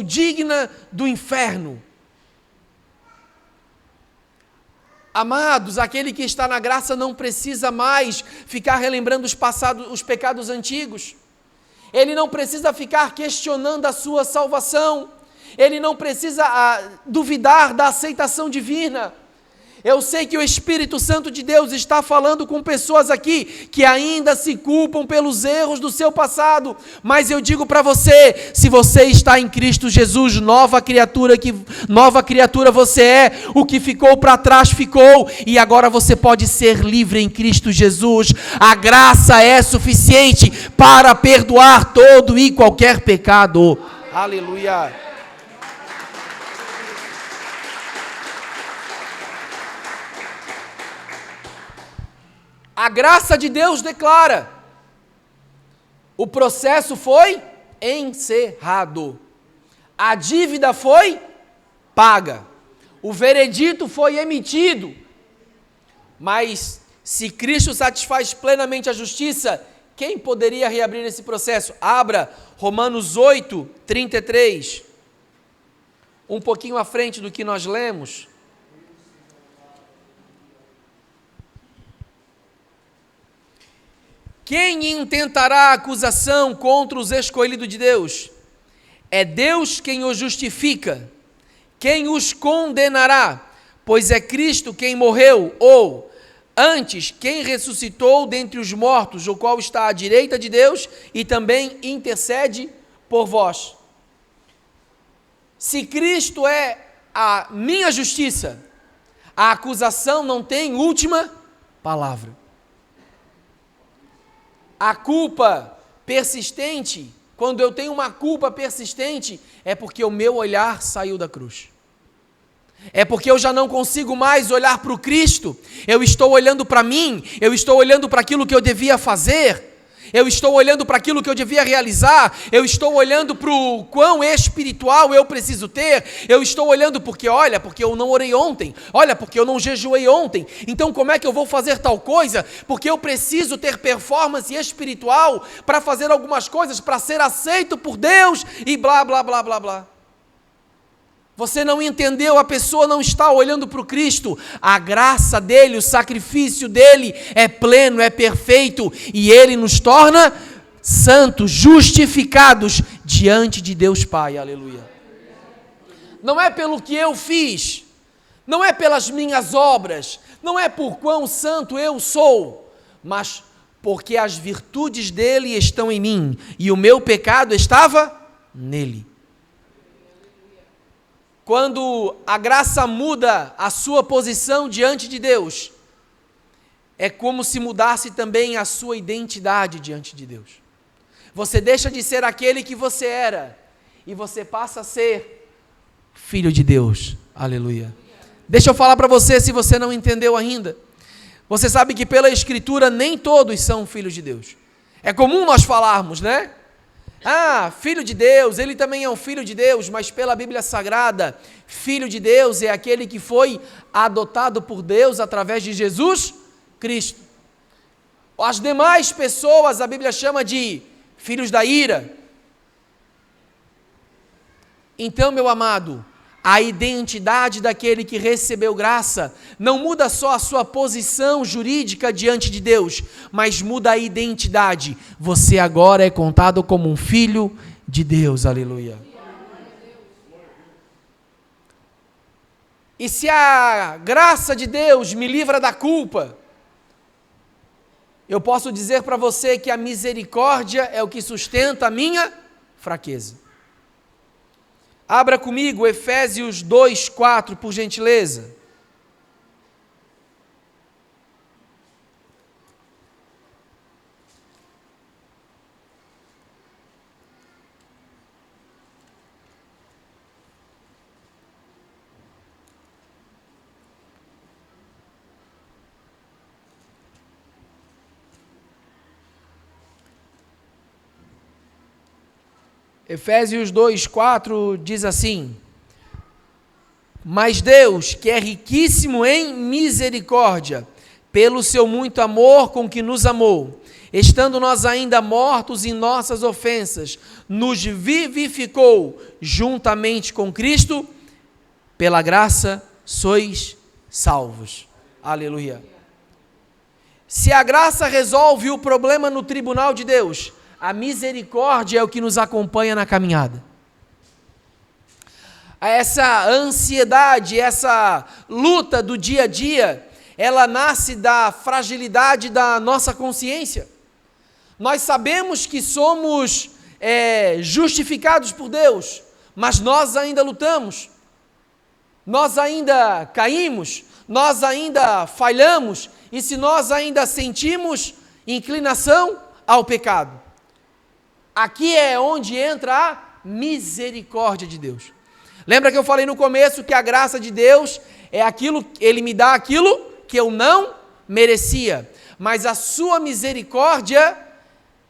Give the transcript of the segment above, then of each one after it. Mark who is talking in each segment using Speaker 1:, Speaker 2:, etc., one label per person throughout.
Speaker 1: digna do inferno. Amados, aquele que está na graça não precisa mais ficar relembrando os pecados antigos. Ele não precisa ficar questionando a sua salvação. Ele não precisa duvidar da aceitação divina. Eu sei que o Espírito Santo de Deus está falando com pessoas aqui que ainda se culpam pelos erros do seu passado, mas eu digo para você, se você está em Cristo Jesus, nova criatura você é, o que ficou para trás ficou, e agora você pode ser livre em Cristo Jesus. A graça é suficiente para perdoar todo e qualquer pecado. Aleluia. A graça de Deus declara: o processo foi encerrado, a dívida foi paga, o veredito foi emitido. Mas se Cristo satisfaz plenamente a justiça, quem poderia reabrir esse processo? Abra Romanos 8, 33, um pouquinho à frente do que nós lemos. Quem intentará acusação contra os escolhidos de Deus? É Deus quem os justifica. Quem os condenará? Pois é Cristo quem morreu, ou antes, quem ressuscitou dentre os mortos, o qual está à direita de Deus e também intercede por vós. Se Cristo é a minha justiça, a acusação não tem última palavra. A culpa persistente, quando eu tenho uma culpa persistente, é porque o meu olhar saiu da cruz. É porque eu já não consigo mais olhar para o Cristo, eu estou olhando para mim, eu estou olhando para aquilo que eu devia fazer, eu estou olhando para aquilo que eu devia realizar, eu estou olhando para o quão espiritual eu preciso ter, eu estou olhando porque eu não orei ontem, porque eu não jejuei ontem, então como é que eu vou fazer tal coisa? Porque eu preciso ter performance espiritual para fazer algumas coisas, para ser aceito por Deus e blá, blá, blá, blá, blá. Você não entendeu, a pessoa não está olhando para o Cristo. A graça dele, o sacrifício dele é pleno, é perfeito, e ele nos torna santos, justificados diante de Deus Pai. Aleluia. Não é pelo que eu fiz, não é pelas minhas obras, não é por quão santo eu sou, mas porque as virtudes dele estão em mim e o meu pecado estava nele. Quando a graça muda a sua posição diante de Deus, é como se mudasse também a sua identidade diante de Deus. Você deixa de ser aquele que você era e você passa a ser filho de Deus. Aleluia. Deixa eu falar para você, se você não entendeu ainda. Você sabe que pela Escritura nem todos são filhos de Deus. É comum nós falarmos, né? Filho de Deus, ele também é um filho de Deus, mas pela Bíblia Sagrada, filho de Deus é aquele que foi adotado por Deus através de Jesus Cristo. As demais pessoas a Bíblia chama de filhos da ira. Então, meu amado, a identidade daquele que recebeu graça não muda só a sua posição jurídica diante de Deus, mas muda a identidade. Você agora é contado como um filho de Deus. Aleluia. E se a graça de Deus me livra da culpa, eu posso dizer para você que a misericórdia é o que sustenta a minha fraqueza. Abra comigo Efésios 2:4, por gentileza. Efésios 2:4 diz assim: mas Deus, que é riquíssimo em misericórdia, pelo seu muito amor com que nos amou, estando nós ainda mortos em nossas ofensas, nos vivificou juntamente com Cristo, pela graça sois salvos. Aleluia. Se a graça resolve o problema no tribunal de Deus, a misericórdia é o que nos acompanha na caminhada. Essa ansiedade, essa luta do dia a dia, ela nasce da fragilidade da nossa consciência. Nós sabemos que somos justificados por Deus, mas nós ainda lutamos, nós ainda caímos, nós ainda falhamos, e se nós ainda sentimos inclinação ao pecado. Aqui é onde entra a misericórdia de Deus. Lembra que eu falei no começo que a graça de Deus é aquilo, Ele me dá aquilo que eu não merecia, mas a sua misericórdia,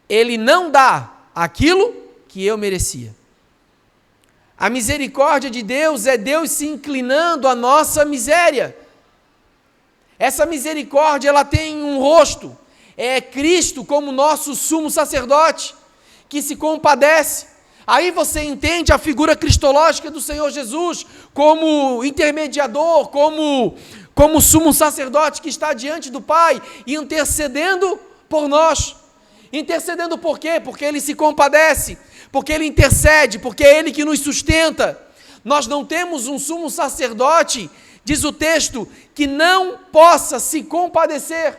Speaker 1: Ele não dá aquilo que eu merecia. A misericórdia de Deus é Deus se inclinando à nossa miséria. Essa misericórdia, ela tem um rosto, é Cristo como nosso sumo sacerdote, que se compadece. Aí você entende a figura cristológica do Senhor Jesus como intermediador, como sumo sacerdote que está diante do Pai, intercedendo por nós. Intercedendo por quê? Porque Ele se compadece, porque Ele intercede, porque é Ele que nos sustenta. Nós não temos um sumo sacerdote, diz o texto, que não possa se compadecer.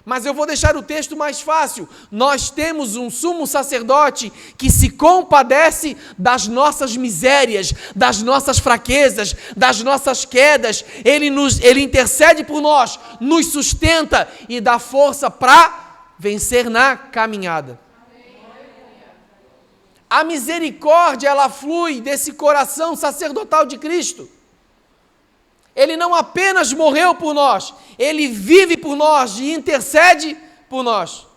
Speaker 1: Mas eu vou deixar o texto mais fácil. Nós temos um sumo sacerdote que se compadece das nossas misérias, das nossas fraquezas, das nossas quedas. Ele intercede por nós, nos sustenta e dá força para vencer na caminhada. A misericórdia, ela flui desse coração sacerdotal de Cristo. Ele não apenas morreu por nós, Ele vive por nós e intercede por nós.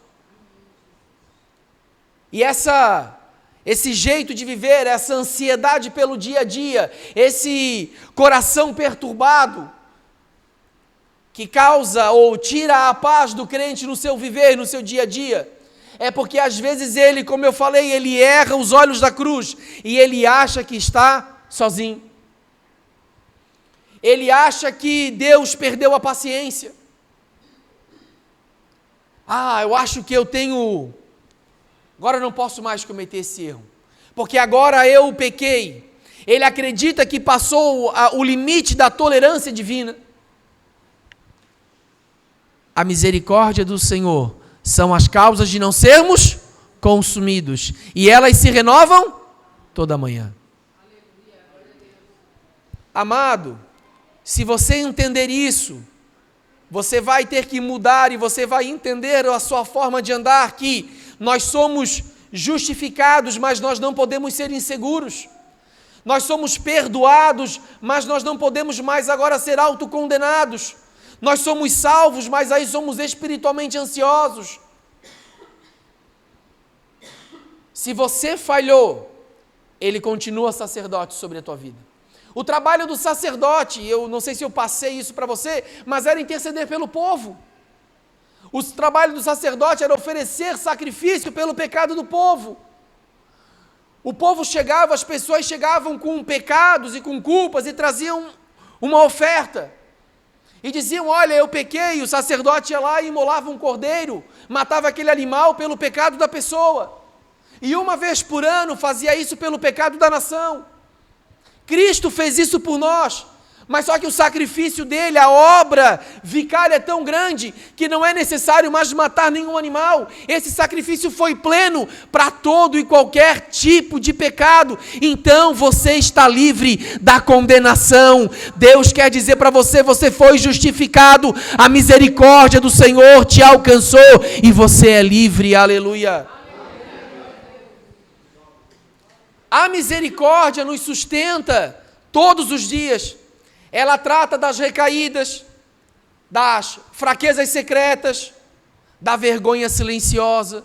Speaker 1: E esse jeito de viver, essa ansiedade pelo dia a dia, esse coração perturbado, que causa ou tira a paz do crente no seu viver, no seu dia a dia, é porque às vezes ele, como eu falei, ele erra os olhos da cruz e ele acha que está sozinho. Ele acha que Deus perdeu a paciência. Eu acho que agora eu não posso mais cometer esse erro, porque agora eu pequei. Ele acredita que passou o limite da tolerância divina. A misericórdia do Senhor são as causas de não sermos consumidos, e elas se renovam toda manhã. Amado, se você entender isso, você vai ter que mudar e você vai entender a sua forma de andar, que nós somos justificados, mas nós não podemos ser inseguros. Nós somos perdoados, mas nós não podemos mais agora ser autocondenados. Nós somos salvos, mas aí somos espiritualmente ansiosos. Se você falhou, Ele continua sacerdote sobre a tua vida. O trabalho do sacerdote, eu não sei se eu passei isso para você, mas era interceder pelo povo. O trabalho do sacerdote era oferecer sacrifício pelo pecado do povo. O povo chegava, as pessoas chegavam com pecados e com culpas e traziam uma oferta. E diziam, olha, eu pequei, o sacerdote ia lá e imolava um cordeiro, matava aquele animal pelo pecado da pessoa. E uma vez por ano fazia isso pelo pecado da nação. Cristo fez isso por nós, mas só que o sacrifício dele, a obra vicária é tão grande que não é necessário mais matar nenhum animal. Esse sacrifício foi pleno para todo e qualquer tipo de pecado. Então você está livre da condenação. Deus quer dizer para você, você foi justificado, a misericórdia do Senhor te alcançou e você é livre. Aleluia. A misericórdia nos sustenta todos os dias. Ela trata das recaídas, das fraquezas secretas, da vergonha silenciosa.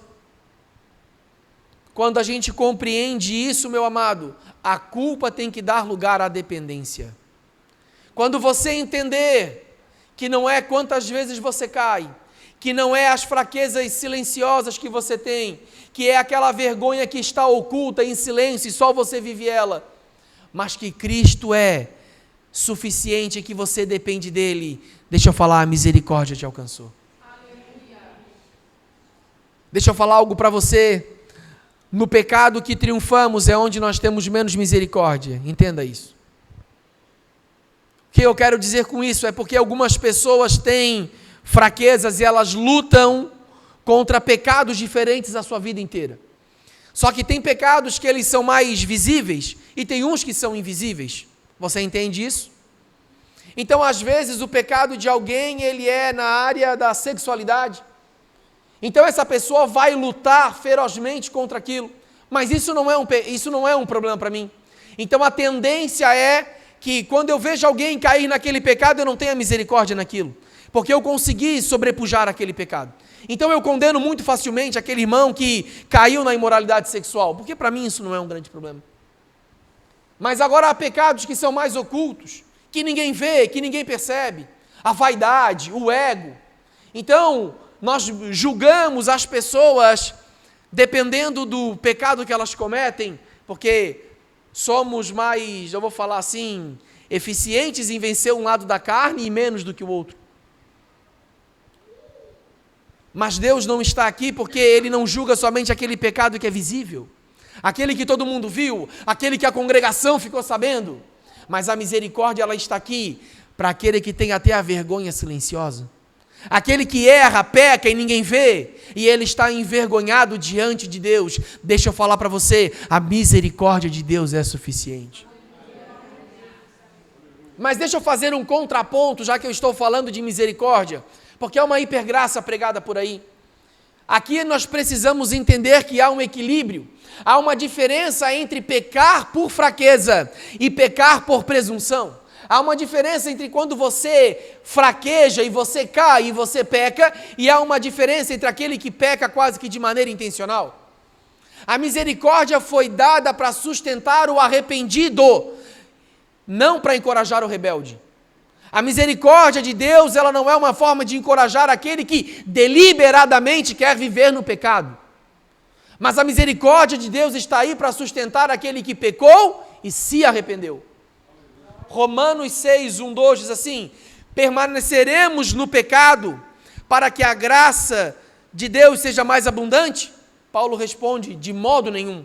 Speaker 1: Quando a gente compreende isso, meu amado, a culpa tem que dar lugar à dependência. Quando você entender que não é quantas vezes você cai, que não é as fraquezas silenciosas que você tem, que é aquela vergonha que está oculta em silêncio e só você vive ela, mas que Cristo é suficiente e que você depende dele. Deixa eu falar, a misericórdia te alcançou. Aleluia. Deixa eu falar algo para você. No pecado que triunfamos é onde nós temos menos misericórdia. Entenda isso. O que eu quero dizer com isso é porque algumas pessoas têm fraquezas e elas lutam contra pecados diferentes a sua vida inteira. Só que tem pecados que eles são mais visíveis e tem uns que são invisíveis. Você entende isso? Então, às vezes, o pecado de alguém, ele é na área da sexualidade. Então, essa pessoa vai lutar ferozmente contra aquilo. Mas isso não é um problema para mim. Então, a tendência é que quando eu vejo alguém cair naquele pecado, eu não tenha misericórdia naquilo. Porque eu consegui sobrepujar aquele pecado. Então, eu condeno muito facilmente aquele irmão que caiu na imoralidade sexual. Porque para mim isso não é um grande problema. Mas agora há pecados que são mais ocultos, que ninguém vê, que ninguém percebe. A vaidade, o ego. Então, nós julgamos as pessoas dependendo do pecado que elas cometem, porque somos mais, eu vou falar assim, eficientes em vencer um lado da carne e menos do que o outro. Mas Deus não está aqui porque Ele não julga somente aquele pecado que é visível, aquele que todo mundo viu, aquele que a congregação ficou sabendo, mas a misericórdia ela está aqui para aquele que tem até a vergonha silenciosa, aquele que erra, peca e ninguém vê, e ele está envergonhado diante de Deus. Deixa eu falar para você, a misericórdia de Deus é suficiente. Mas deixa eu fazer um contraponto, já que eu estou falando de misericórdia, porque é uma hipergraça pregada por aí. Aqui nós precisamos entender que há um equilíbrio, há uma diferença entre pecar por fraqueza e pecar por presunção. Há uma diferença entre quando você fraqueja e você cai e você peca, e há uma diferença entre aquele que peca quase que de maneira intencional. A misericórdia foi dada para sustentar o arrependido, não para encorajar o rebelde. A misericórdia de Deus, ela não é uma forma de encorajar aquele que deliberadamente quer viver no pecado. Mas a misericórdia de Deus está aí para sustentar aquele que pecou e se arrependeu. Romanos 6, 1, 2 diz assim: permaneceremos no pecado para que a graça de Deus seja mais abundante? Paulo responde, de modo nenhum.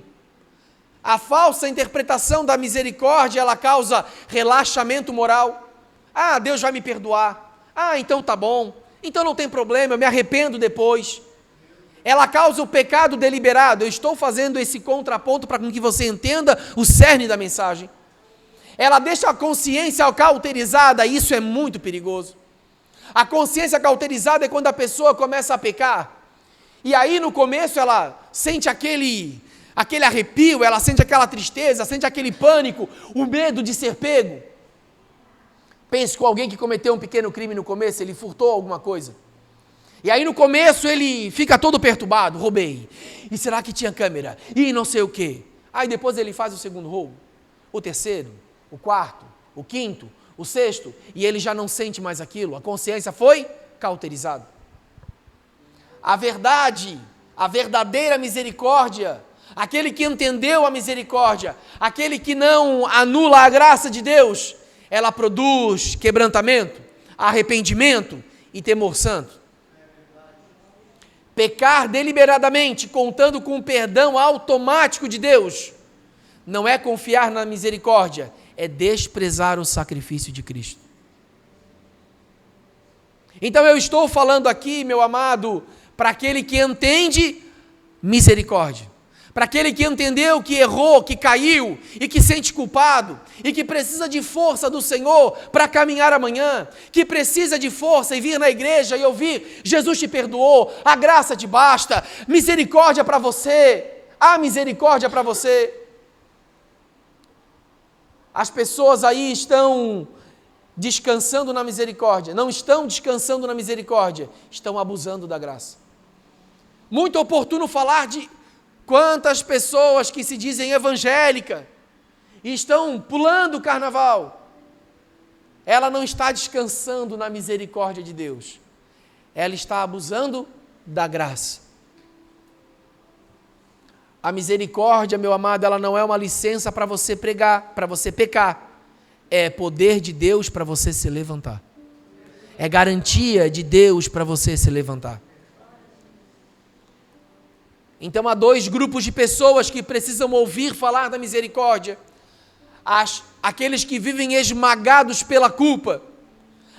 Speaker 1: A falsa interpretação da misericórdia, ela causa relaxamento moral. Ah, Deus vai me perdoar. Ah, então tá bom. Então não tem problema, eu me arrependo depois. Ela causa o pecado deliberado. Eu estou fazendo esse contraponto para que você entenda o cerne da mensagem. Ela deixa a consciência cauterizada, e isso é muito perigoso. A consciência cauterizada é quando a pessoa começa a pecar. E aí no começo ela sente aquele arrepio, ela sente aquela tristeza, sente aquele pânico, o medo de ser pego. Pense com alguém que cometeu um pequeno crime no começo, ele furtou alguma coisa. E aí no começo ele fica todo perturbado, roubei. E será que tinha câmera? E não sei o quê. Aí depois ele faz o segundo roubo, o terceiro, o quarto, o quinto, o sexto, e ele já não sente mais aquilo, a consciência foi cauterizada. A verdade, a verdadeira misericórdia, aquele que entendeu a misericórdia, aquele que não anula a graça de Deus, ela produz quebrantamento, arrependimento e temor santo. Pecar deliberadamente, contando com o perdão automático de Deus, não é confiar na misericórdia, é desprezar o sacrifício de Cristo. Então eu estou falando aqui, meu amado, para aquele que entende misericórdia, para aquele que entendeu que errou, que caiu e que sente culpado e que precisa de força do Senhor para caminhar amanhã, que precisa de força e vir na igreja e ouvir: Jesus te perdoou, a graça te basta, misericórdia para você, há misericórdia para você. As pessoas aí estão descansando na misericórdia, não estão descansando na misericórdia, estão abusando da graça. Muito oportuno falar de quantas pessoas que se dizem evangélicas e estão pulando o carnaval. Ela não está descansando na misericórdia de Deus. ela está abusando da graça. A misericórdia, meu amado, ela não é uma licença para você pregar, para você pecar. É poder de Deus para você se levantar. É garantia de Deus para você se levantar. Então há dois grupos de pessoas que precisam ouvir falar da misericórdia. Aqueles que vivem esmagados pela culpa.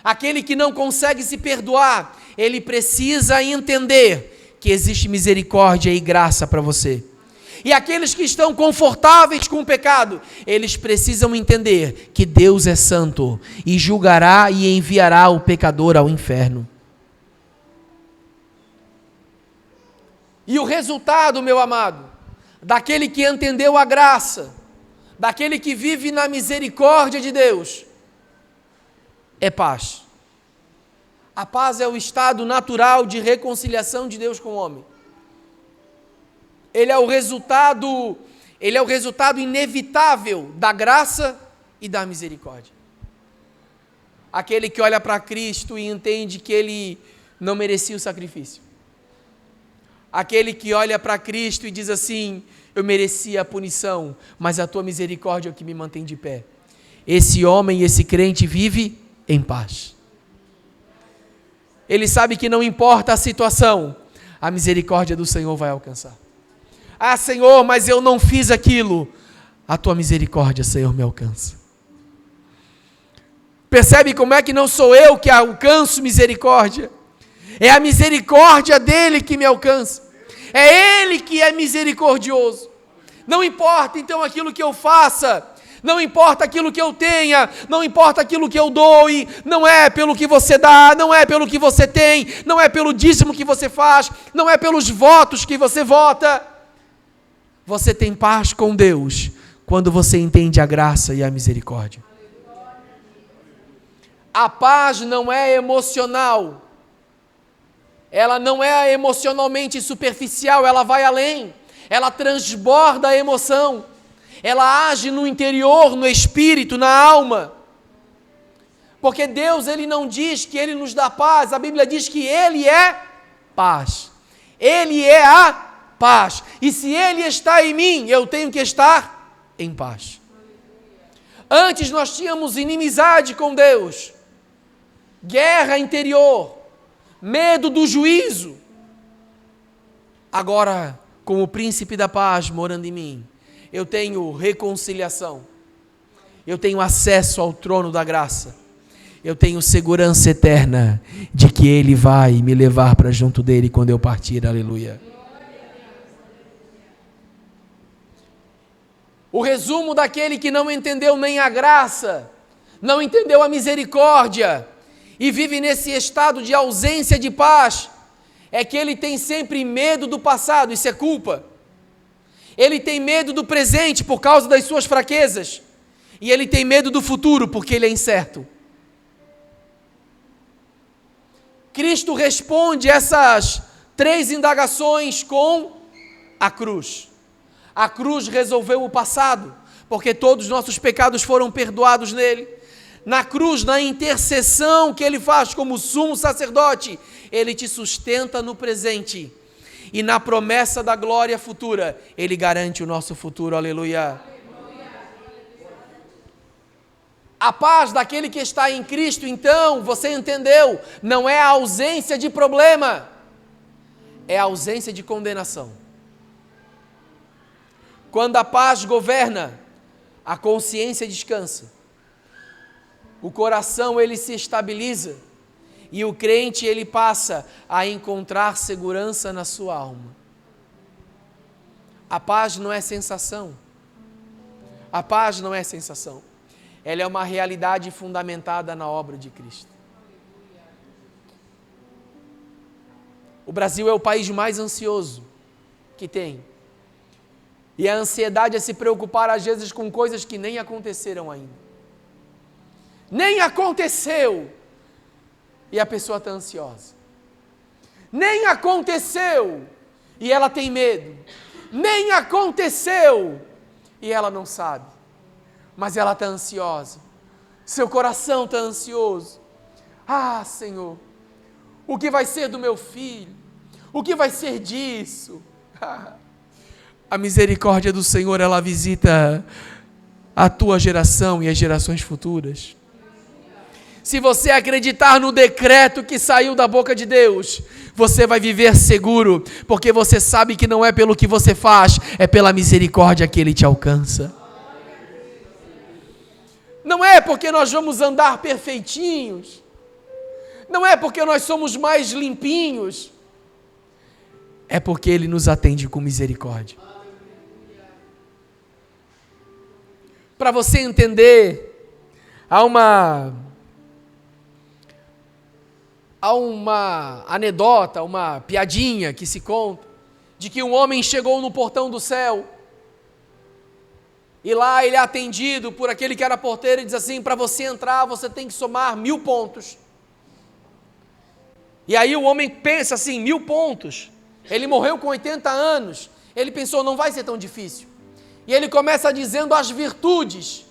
Speaker 1: Aquele que não consegue se perdoar. Ele precisa entender que existe misericórdia e graça para você. E aqueles que estão confortáveis com o pecado, eles precisam entender que Deus é santo e julgará e enviará o pecador ao inferno. E o resultado, meu amado, daquele que entendeu a graça, daquele que vive na misericórdia de Deus, é paz. A paz é o estado natural de reconciliação de Deus com o homem. Ele é o resultado inevitável da graça e da misericórdia. Aquele que olha para Cristo e entende que ele não merecia o sacrifício. Aquele que olha para Cristo e diz assim: eu merecia a punição, mas a tua misericórdia é o que me mantém de pé. Esse homem, esse crente vive em paz. Ele sabe que não importa a situação, a misericórdia do Senhor vai alcançar. Ah, Senhor, mas eu não fiz aquilo. A tua misericórdia, Senhor, me alcança. Percebe como é que não sou eu que alcanço misericórdia? É a misericórdia dele que me alcança. É ele que é misericordioso. Não importa então aquilo que eu faça, não importa aquilo que eu tenha, não importa aquilo que eu doe, não é pelo que você dá, não é pelo que você tem, não é pelo dízimo que você faz, não é pelos votos que você vota. Você tem paz com Deus quando você entende a graça e a misericórdia. A paz não é emocional. Ela não é emocionalmente superficial, ela vai além. Ela transborda a emoção. Ela age no interior, no espírito, na alma. Porque Deus, Ele não diz que Ele nos dá paz, a Bíblia diz que Ele é paz. Ele é a paz. E se Ele está em mim, eu tenho que estar em paz. Antes nós tínhamos inimizade com Deus, guerra interior, medo do juízo. Agora, com o príncipe da paz morando em mim, eu tenho reconciliação, eu tenho acesso ao trono da graça, eu tenho segurança eterna de que Ele vai me levar para junto dEle quando eu partir, aleluia. O resumo daquele que não entendeu nem a graça, não entendeu a misericórdia e vive nesse estado de ausência de paz, é que ele tem sempre medo do passado, isso é culpa. Ele tem medo do presente por causa das suas fraquezas, e ele tem medo do futuro porque ele é incerto. Cristo responde essas 3 indagações com a cruz. A cruz resolveu o passado, porque todos os nossos pecados foram perdoados nele. Na cruz, na intercessão que ele faz como sumo sacerdote, ele te sustenta no presente. E na promessa da glória futura, ele garante o nosso futuro, aleluia. A paz daquele que está em Cristo, então, você entendeu, não é a ausência de problema, é a ausência de condenação. Quando a paz governa, a consciência descansa. O coração ele se estabiliza e o crente ele passa a encontrar segurança na sua alma. A paz não é sensação. A paz não é sensação. Ela é uma realidade fundamentada na obra de Cristo. O Brasil é o país mais ansioso que tem. E a ansiedade é se preocupar às vezes com coisas que nem aconteceram ainda. Nem aconteceu e a pessoa está ansiosa. Nem aconteceu e ela tem medo. Nem aconteceu e ela não sabe. Mas ela está ansiosa. Seu coração está ansioso. Ah, Senhor, O que vai ser do meu filho? O que vai ser disso? A misericórdia do Senhor, ela visita a tua geração e as gerações futuras. Se você acreditar no decreto que saiu da boca de Deus, você vai viver seguro, porque você sabe que não é pelo que você faz, é pela misericórdia que Ele te alcança. Não é porque nós vamos andar perfeitinhos, não é porque nós somos mais limpinhos, é porque Ele nos atende com misericórdia. Para você entender, há uma anedota, uma piadinha que se conta, de que um homem chegou no portão do céu, e lá ele é atendido por aquele que era porteiro e diz assim: para você entrar você tem que somar 1000 pontos. E aí o homem pensa assim, 1000 pontos, ele morreu com 80 anos, ele pensou, não vai ser tão difícil. E ele começa dizendo as virtudes.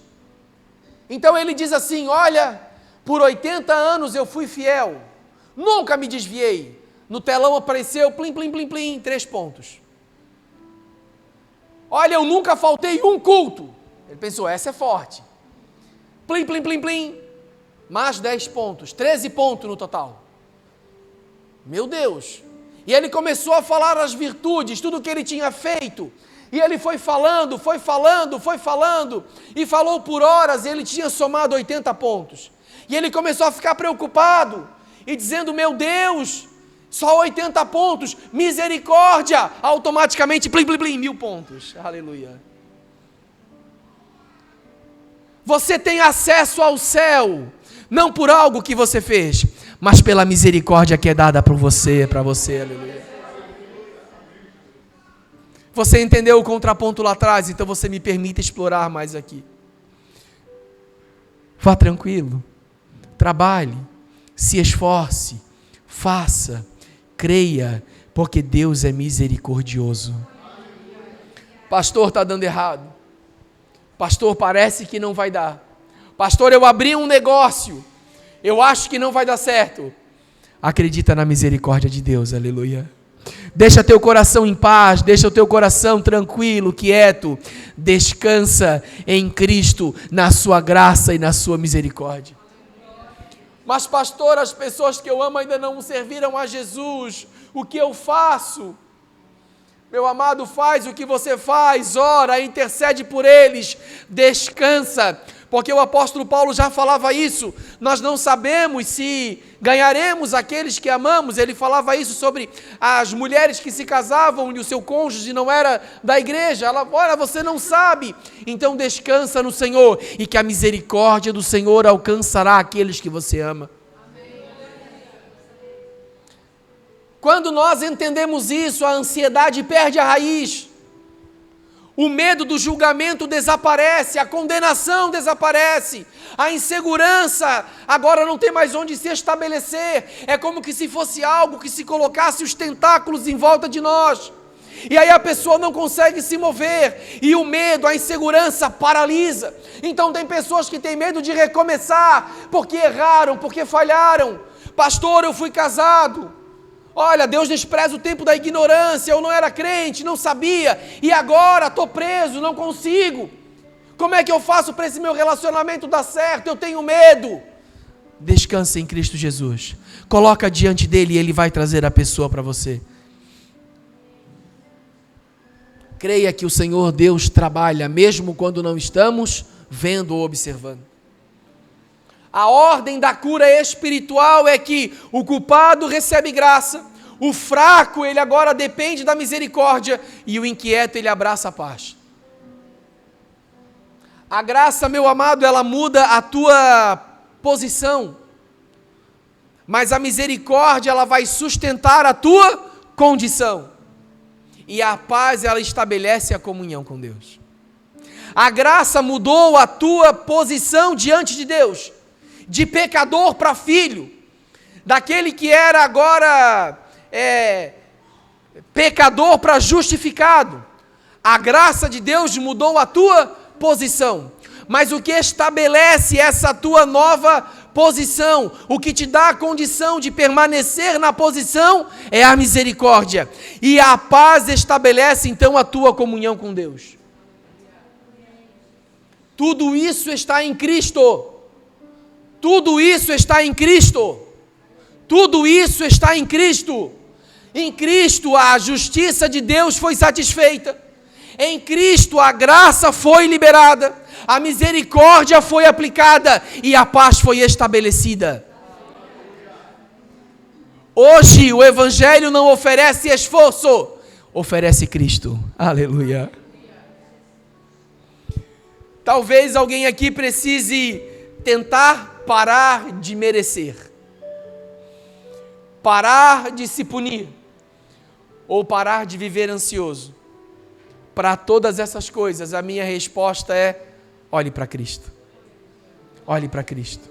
Speaker 1: Então ele diz assim: olha, por 80 anos eu fui fiel, nunca me desviei. No telão apareceu, plim, plim, plim, plim, 3 pontos. Olha, eu nunca faltei um culto. Ele pensou, essa é forte. Plim, plim, plim, plim, mais 10 pontos, 13 pontos no total. Meu Deus. E ele começou a falar as virtudes, tudo o que ele tinha feito. E ele foi falando, e falou por horas, e ele tinha somado 80 pontos. E ele começou a ficar preocupado, e dizendo, meu Deus, só 80 pontos, misericórdia, automaticamente, plim, plim, plim, 1000 pontos, aleluia. Você tem acesso ao céu, não por algo que você fez, mas pela misericórdia que é dada para você, aleluia. Você entendeu o contraponto lá atrás, então você me permite explorar mais aqui. Vá tranquilo, trabalhe, se esforce, faça, creia, porque Deus é misericordioso. Pastor, está dando errado. Pastor, parece que não vai dar. Pastor, eu abri um negócio, eu acho que não vai dar certo. Acredita na misericórdia de Deus, aleluia. Deixa teu coração em paz, deixa o teu coração tranquilo, quieto, descansa em Cristo, na sua graça e na sua misericórdia. Mas pastor, as pessoas que eu amo ainda não serviram a Jesus, o que eu faço? Meu amado, faz o que você faz, ora, intercede por eles, descansa, porque o apóstolo Paulo já falava isso, nós não sabemos se ganharemos aqueles que amamos. Ele falava isso sobre as mulheres que se casavam e o seu cônjuge não era da igreja. Olha, você não sabe, então descansa no Senhor, e que a misericórdia do Senhor alcançará aqueles que você ama. Quando nós entendemos isso, a ansiedade perde a raiz, o medo do julgamento desaparece, a condenação desaparece, a insegurança agora não tem mais onde se estabelecer, é como que se fosse algo que se colocasse os tentáculos em volta de nós, e aí a pessoa não consegue se mover, e o medo, a insegurança paralisa. Então tem pessoas que têm medo de recomeçar, porque erraram, porque falharam. Pastor, eu fui casado, olha, Deus despreza o tempo da ignorância, eu não era crente, não sabia, e agora estou preso, não consigo. Como é que eu faço para esse meu relacionamento dar certo? Eu tenho medo. Descansa em Cristo Jesus, coloca diante dele e ele vai trazer a pessoa para você. Creia que o Senhor Deus trabalha, mesmo quando não estamos vendo ou observando. A ordem da cura espiritual é que o culpado recebe graça, o fraco ele agora depende da misericórdia e o inquieto ele abraça a paz. A graça, meu amado, ela muda a tua posição, mas a misericórdia ela vai sustentar a tua condição, e a paz ela estabelece a comunhão com Deus. A graça mudou a tua posição diante de Deus, de pecador para filho, daquele que era agora pecador para justificado. A graça de Deus mudou a tua posição, Mas o que estabelece essa tua nova posição, o que te dá a condição de permanecer na posição, é a misericórdia. E a paz estabelece então a tua comunhão com Deus. Tudo isso está em Cristo. Tudo isso está em Cristo. Tudo isso está em Cristo. Em Cristo a justiça de Deus foi satisfeita. Em Cristo a graça foi liberada. A misericórdia foi aplicada e a paz foi estabelecida. Hoje o Evangelho não oferece esforço, oferece Cristo. Aleluia. Talvez alguém aqui precise tentar parar de merecer, parar de se punir, ou parar de viver ansioso. Para todas essas coisas, a minha resposta é: olhe para Cristo. Olhe para Cristo.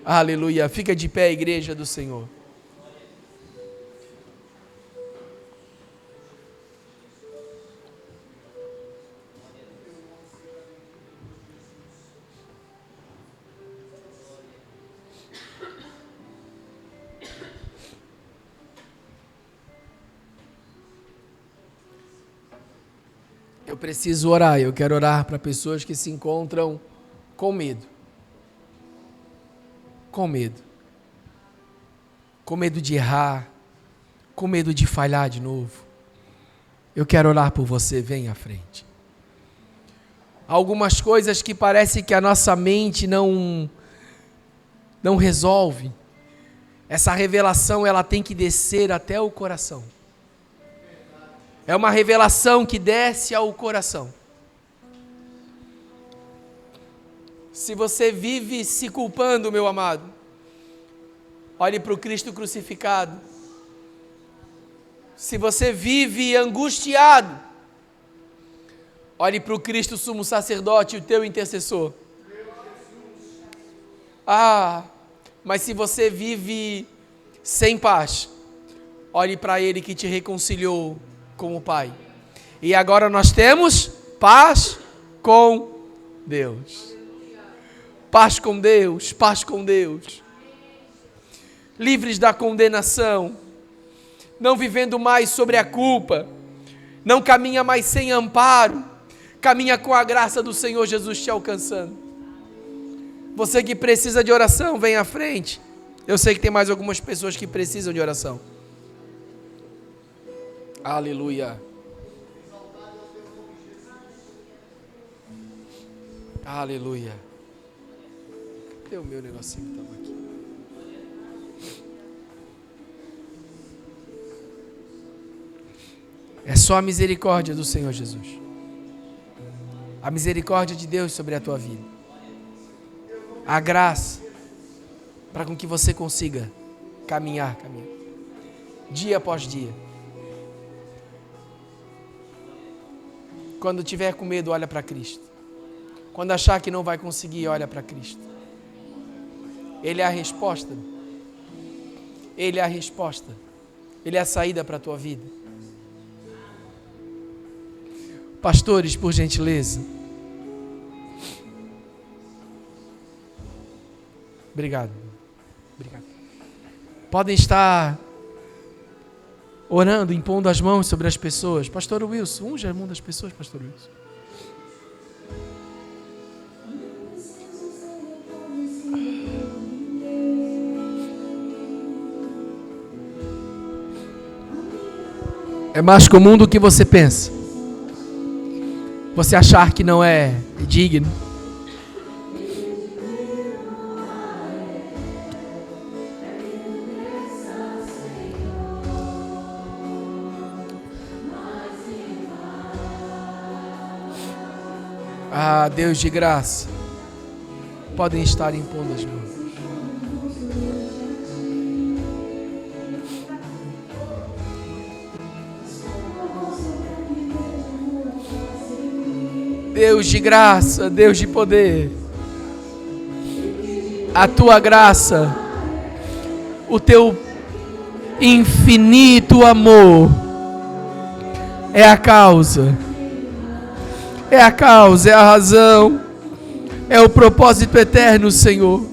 Speaker 1: Aleluia. Fica de pé, igreja do Senhor. Eu preciso orar, eu quero orar para pessoas que se encontram com medo. Com medo. Com medo de errar, com medo de falhar de novo. Eu quero orar por você, vem à frente. Algumas coisas que parece que a nossa mente não resolve. Essa revelação, ela tem que descer até o coração. É uma revelação que desce ao coração. Se você vive se culpando, meu amado, olhe para o Cristo crucificado. Se você vive angustiado, olhe para o Cristo sumo sacerdote, o teu intercessor. Mas se você vive sem paz, olhe para Ele que te reconciliou com o Pai. E agora nós temos paz com Deus. Paz com Deus, paz com Deus. Livres da condenação, não vivendo mais sobre a culpa, não caminha mais sem amparo, caminha com a graça do Senhor Jesus te alcançando. Você que precisa de oração, vem à frente. Eu sei que tem mais algumas pessoas que precisam de oração. Aleluia. Aleluia. Cadê o meu negocinho que estava aqui? É só a misericórdia do Senhor Jesus. A misericórdia de Deus sobre a tua vida. A graça para com que você consiga caminhar. Dia após dia. Quando tiver com medo, olha para Cristo. Quando achar que não vai conseguir, olha para Cristo. Ele é a resposta. Ele é a resposta. Ele é a saída para a tua vida. Pastores, por gentileza. Obrigado. Obrigado. Podem estar orando, impondo as mãos sobre as pessoas. Pastor Wilson, unja a mão das pessoas, Pastor Wilson. É mais comum do que você pensa. Você achar que não é digno. Deus de graça, podem estar impondo as mãos. Deus de graça, Deus de poder, a tua graça, o teu infinito amor é a causa, é a razão É o propósito eterno, Senhor.